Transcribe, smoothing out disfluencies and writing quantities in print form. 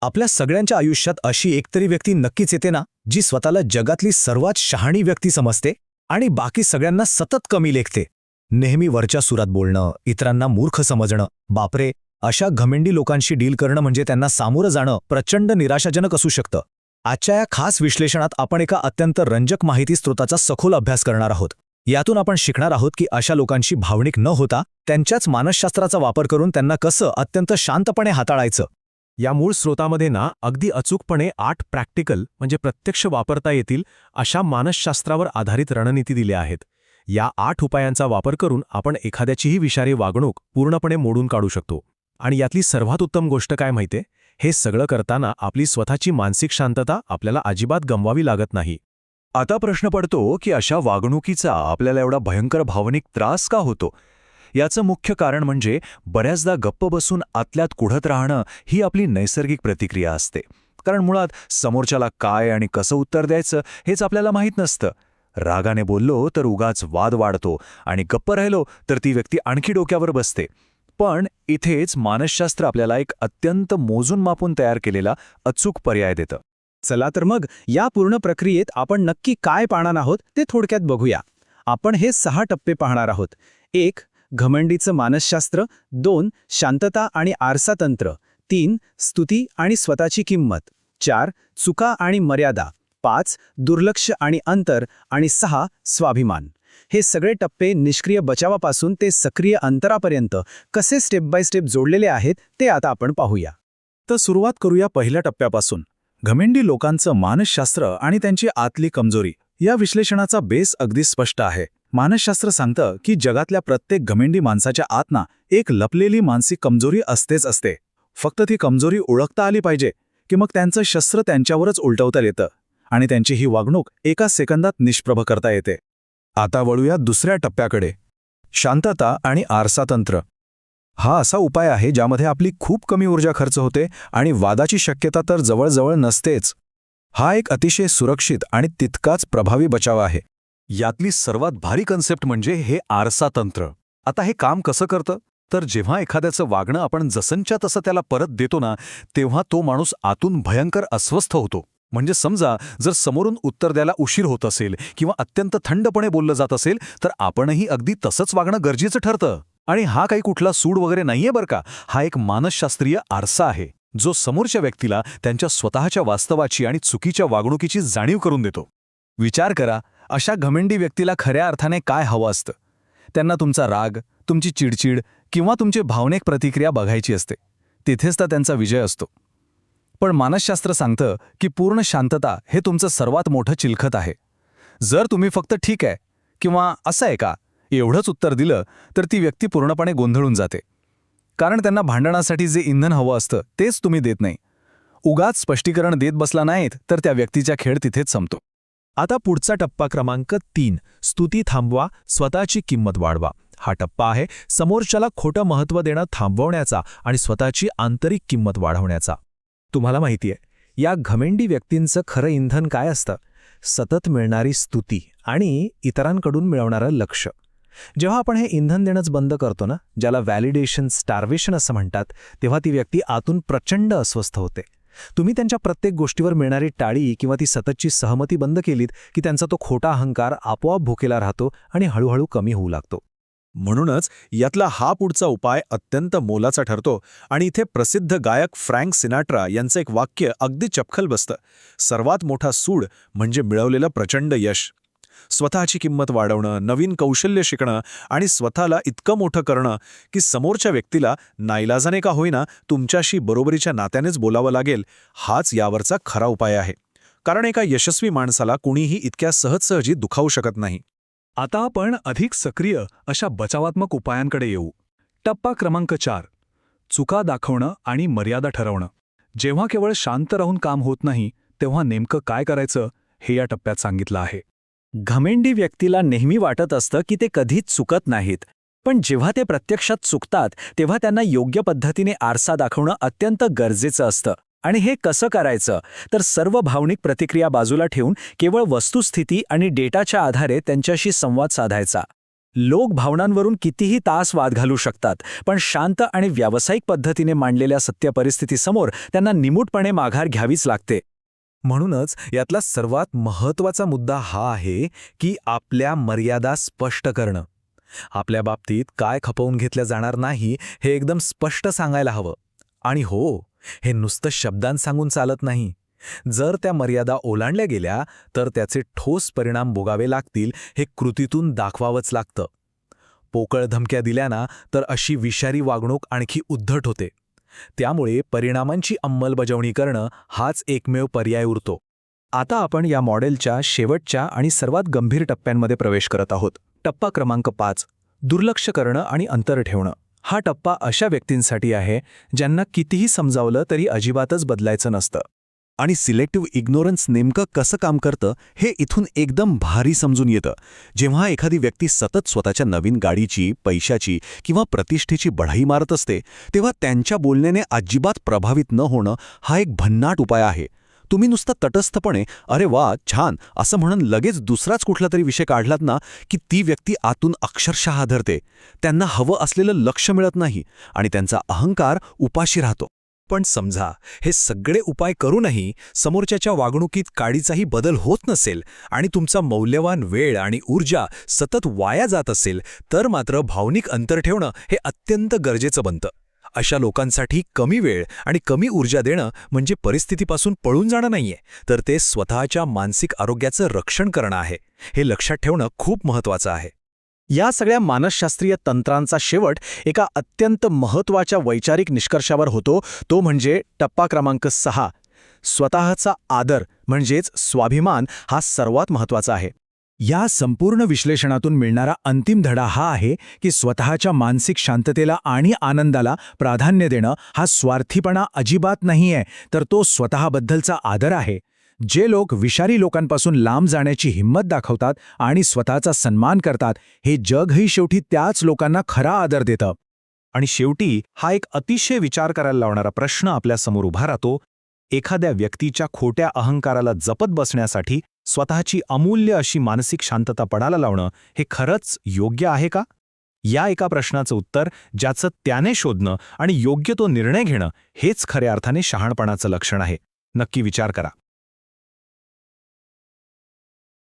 आपल्या सगळ्यांच्या आयुष्यात अशी एकतरी व्यक्ती नक्कीच येते ना, जी स्वतःला जगातली सर्वात शहाणी व्यक्ती समजते आणि बाकी सगळ्यांना सतत कमी लेखते. नेहमी वरच्या सुरात बोलणं, इतरांना मूर्ख समजणं. बापरे, अशा घमेंडी लोकांशी डील करणं म्हणजे त्यांना सामोरं जाणं प्रचंड निराशाजनक असू शकतं. आजच्या या खास विश्लेषणात आपण एका अत्यंत रंजक माहिती स्रोताचा सखोल अभ्यास करणार आहोत. यातून आपण शिकणार आहोत की अशा लोकांशी भावनिक न होता त्यांच्याच मानसशास्त्राचा वापर करून त्यांना कसं अत्यंत शांतपणे हाताळायचं. या मूळ स्रोतामध्ये ना अगदी अचूकपणे 8 प्रॅक्टिकल म्हणजे प्रत्यक्ष वापरता येतील अशा मानसशास्त्रावर आधारित रणनीती दिल्या आहेत. या 8 उपायांचा वापर करून आपण एखाद्याचीही विषारी वागणूक पूर्णपणे मोडून काढू शकतो. आणि यातली सर्वात उत्तम गोष्ट काय माहितीये, हे सगळं करताना आपली स्वतःची मानसिक शांतता आपल्याला अजिबात गमवावी लागत नाही. आता प्रश्न पडतो की अशा वागणुकीचा आपल्याला एवढा भयंकर भावनिक त्रास का होतो. याचं मुख्य कारण म्हणजे बऱ्याचदा गप्प बसून आतल्यात कुढत राहणं ही आपली नैसर्गिक प्रतिक्रिया असते. कारण मुळात समोरच्याला काय आणि कसं उत्तर द्यायचं हेच आपल्याला माहीत नसतं. रागाने बोललो तर उगाच वाद वाढतो आणि गप्प राहिलो तर ती व्यक्ती आणखी डोक्यावर बसते. पण इथेच मानसशास्त्र आपल्याला एक अत्यंत मोजून मापून तयार केलेला अचूक पर्याय देतं. चला तर मग या पूर्ण प्रक्रियेत आपण नक्की काय पाहणार आहोत ते थोडक्यात बघूया. आपण हे 6 टप्पे पाहणार आहोत. 1. घमंडीचं मानसशास्त्र. 2. शांतता आणि आरसातंत्र. 3. स्तुती आणि स्वतःची किंमत. 4. चुका आणि मर्यादा. 5. दुर्लक्ष आणि अंतर. आणि 6. स्वाभिमान. हे सगळे टप्पे निष्क्रिय बचावापासून ते सक्रिय अंतरापर्यंत कसे स्टेप बाय स्टेप जोडलेले आहेत ते आता आपण पाहूया. तर सुरुवात करूया पहिल्या टप्प्यापासून. घमेंडी लोकांचं मानसशास्त्र आणि त्यांची आतली कमजोरी. या विश्लेषणाचा बेस अगदी स्पष्ट आहे. मानसशास्त्र सांगतं की जगातल्या प्रत्येक घमेंडी माणसाच्या आतना एक लपलेली मानसिक कमजोरी असतेच असते. फक्त ती कमजोरी ओळखता आली पाहिजे की मग त्यांचं शस्त्र त्यांच्यावरच उलटवता येतं आणि त्यांची ही वागणूक एका सेकंदात निष्प्रभ करता येते. आता वळूया दुसऱ्या टप्प्याकडे. शांतता आणि आरसातंत्र. हा असा उपाय आहे ज्यामध्ये आपली खूप कमी ऊर्जा खर्च होते आणि वादाची शक्यता तर जवळजवळ नसतेच. हा एक अतिशय सुरक्षित आणि तितकाच प्रभावी बचाव आहे. यातली सर्वात भारी कन्सेप्ट म्हणजे हे आरसातंत्र. आता हे काम कसं करतं, तर जेव्हा एखाद्याचं वागणं आपण जसंच्या तसं त्याला परत देतो ना, तेव्हा तो माणूस आतून भयंकर अस्वस्थ होतो. म्हणजे समजा जर समोरून उत्तर द्यायला उशीर होत असेल किंवा अत्यंत थंडपणे बोललं जात असेल तर आपणही अगदी तसंच वागणं गरजेचं ठरतं. आणि हा काही कुठला सूड वगैरे नाहीये बरं का. हा एक मानसशास्त्रीय आरसा आहे जो समोरच्या व्यक्तीला त्यांच्या स्वतःच्या वास्तवाची आणि चुकीच्या वागणुकीची जाणीव करून देतो. विचार करा, अशा घमेंडी व्यक्तीला खऱ्या अर्थाने काय हवं असतं. त्यांना तुमचा राग, तुमची चिडचिड किंवा तुमची भावनिक प्रतिक्रिया बघायची असते. तिथेच तर त्यांचा विजय असतो. पण मानसशास्त्र सांगतं की पूर्ण शांतता हे तुमचं सर्वात मोठं चिलखत आहे. जर तुम्ही फक्त ठीक आहे किंवा असं आहे का एवढंच उत्तर दिलं तर ती व्यक्ती पूर्णपणे गोंधळून जाते. कारण त्यांना भांडणासाठी जे इंधन हवं असतं तेच तुम्ही देत नाही. उगाच स्पष्टीकरण देत बसला नाहीत तर त्या व्यक्तीचा खेळ तिथेच संपतो. आता पुढचा टप्पा क्रमांक 3. स्तुती थांबवा, स्वतःची किंमत वाढवा. हा टप्पा आहे समोरच्याला खोटं महत्त्व देणं थांबवण्याचा आणि स्वतःची आंतरिक किंमत वाढवण्याचा. तुम्हाला माहितीये, या घमेंडी व्यक्तींचं खरं इंधन काय असतं? सतत मिळणारी स्तुती आणि इतरांकडून मिळवणारं लक्ष. जेव्हा आपण हे इंधन देणंच बंद करतो ना, ज्याला व्हॅलिडेशन स्टार्वेशन असं म्हणतात, तेव्हा ती व्यक्ती आतून प्रचंड अस्वस्थ होते. तुम्ही त्यांच्या प्रत्येक गोष्टीवर मिळणारी टाळी किंवा ती सततची सहमती बंद केलीत की त्यांचा तो खोटा अहंकार आपोआप भुकेला राहतो आणि हळूहळू कमी होऊ लागतो. म्हणूनच यातला हा पुढचा उपाय अत्यंत मोलाचा ठरतो. आणि इथे प्रसिद्ध गायक फ्रँक सिनाट्रा यांचं एक वाक्य अगदी चपखल बसतं. सर्वात मोठा सूड म्हणजे मिळवलेलं प्रचंड यश. स्वतःची किंमत वाढवणं, नवीन कौशल्य शिकणं आणि स्वतःला इतकं मोठं करणं की समोरच्या व्यक्तीला नाईलाजाने का होईना तुमच्याशी बरोबरीच्या नात्यानेच बोलावं लागेल, हाच यावरचा खरा उपाय आहे. कारण एका यशस्वी माणसाला कुणीही इतक्या सहजसहजी दुखावू शकत नाही. आता आपण अधिक सक्रिय अशा बचावात्मक उपायांकडे येऊ. टप्पा क्रमांक 4. चुका दाखवणं आणि मर्यादा ठरवणं. जेव्हा केवळ शांत राहून काम होत नाही, तेव्हा नेमकं काय करायचं हे या टप्प्यात सांगितलं आहे. घमेंडी व्यक्तीला नेहमी वाटत असतं की ते कधीच चुकत नाहीत. पण जेव्हा ते प्रत्यक्षात चुकतात तेव्हा त्यांना योग्य पद्धतीने आरसा दाखवणं अत्यंत गरजेचं असतं. आणि हे कसं करायचं, तर सर्व भावनिक प्रतिक्रिया बाजूला ठेवून केवळ वस्तुस्थिती आणि डेटाच्या आधारे त्यांच्याशी संवाद साधायचा. लोक भावनांवरून कितीही तास वाद घालू शकतात, पण शांत आणि व्यावसायिक पद्धतीने मांडलेल्या सत्य परिस्थितीसमोर त्यांना निमूटपणे माघार घ्यावीच लागते. म्हणूनच यातला सर्वात महत्त्वाचा मुद्दा हा आहे की आपल्या मर्यादा स्पष्ट करणं. आपल्या बाबतीत काय खपवून घेतलं जाणार नाही हे एकदम स्पष्ट सांगायला हवं. आणि हो, हे नुसतं शब्दांत सांगून चालत नाही. जर त्या मर्यादा ओलांडल्या गेल्या तर त्याचे ठोस परिणाम भोगावे लागतील हे कृतीतून दाखवावंच लागतं. पोकळ धमक्या दिल्या ना तर अशी विषारी वागणूक आणखी उद्धट होते. त्यामुळे परिणामांची अंमलबजावणी करणं हाच एकमेव पर्याय उरतो. आता आपण या मॉडेलच्या शेवटच्या आणि सर्वात गंभीर टप्प्यांमध्ये प्रवेश करत आहोत. टप्पा क्रमांक 5, दुर्लक्ष करणं आणि अंतर ठेवणं. हा टप्पा अशा व्यक्तींसाठी आहे ज्यांना कितीही समजावलं तरी अजिबातच बदलायचं नसतं. आणि सिलेक्टिव्ह इग्नोरन्स नेमकं कसं काम करतं हे इथून एकदम भारी समजून येतं. जेव्हा एखादी व्यक्ती सतत स्वतःच्या नवीन गाडीची, पैशाची किंवा प्रतिष्ठेची बढाई मारत असते, तेव्हा त्यांच्या बोलण्याने अजिबात प्रभावित न होणं हा एक भन्नाट उपाय आहे. तुम्ही नुसतं तटस्थपणे "अरे वा, छान" असं म्हणून लगेच दुसराच कुठला तरी विषय काढलात ना की ती व्यक्ती आतून अक्षरशः हादरते. त्यांना हवं असलेलं लक्ष मिळत नाही आणि त्यांचा अहंकार उपाशी राहतो. पण समजा हे सगळे उपाय करूनही समोरच्याच्या वागणुकीत काडीचाही बदल होत नसेल आणि तुमचा मौल्यवान वेळ आणि ऊर्जा सतत वाया जात असेल, तर मात्र भावनिक अंतर ठेवणं हे अत्यंत गरजेचं बनतं. अशा लोकांसाठी कमी वेळ आणि कमी ऊर्जा देणं म्हणजे परिस्थितीपासून पळून जाणं नाहीये, तर ते स्वतःच्या मानसिक आरोग्याचं रक्षण करणं आहे. हे लक्षात ठेवणं खूप महत्त्वाचं आहे. या सगळ्या मानसशास्त्रीय तंत्रांचा शेवट एका अत्यंत महत्त्वाच्या वैचारिक निष्कर्षावर होतो, तो म्हणजे टप्पा क्रमांक 6. स्वतःचा आदर म्हणजेच स्वाभिमान हा सर्वात महत्त्वाचा आहे. या संपूर्ण विश्लेषणातून मिळणारा अंतिम धडा हा आहे की स्वतःच्या मानसिक शांततेला आणि आनंदाला प्राधान्य देणं हा स्वार्थीपणा अजिबात नाहीये, तर तो स्वतःबद्दलचा आदर आहे. जे लोक विषारी लोकांपासून लांब जाण्याची हिंमत दाखवतात आणि स्वतःचा सन्मान करतात, हे जगही शेवटी त्याच लोकांना खरा आदर देतं. आणि शेवटी हा एक अतिशय विचार करायला लावणारा प्रश्न आपल्यासमोर उभा राहतो. एखाद्या व्यक्तीच्या खोट्या अहंकाराला जपत बसण्यासाठी स्वतःची अमूल्य अशी मानसिक शांतता पणाला लावणं हे खरंच योग्य आहे का? या एका प्रश्नाचं उत्तर ज्याचं त्याने शोधणं आणि योग्य तो निर्णय घेणं हेच खऱ्या अर्थाने शहाणपणाचं लक्षण आहे. नक्की विचार करा.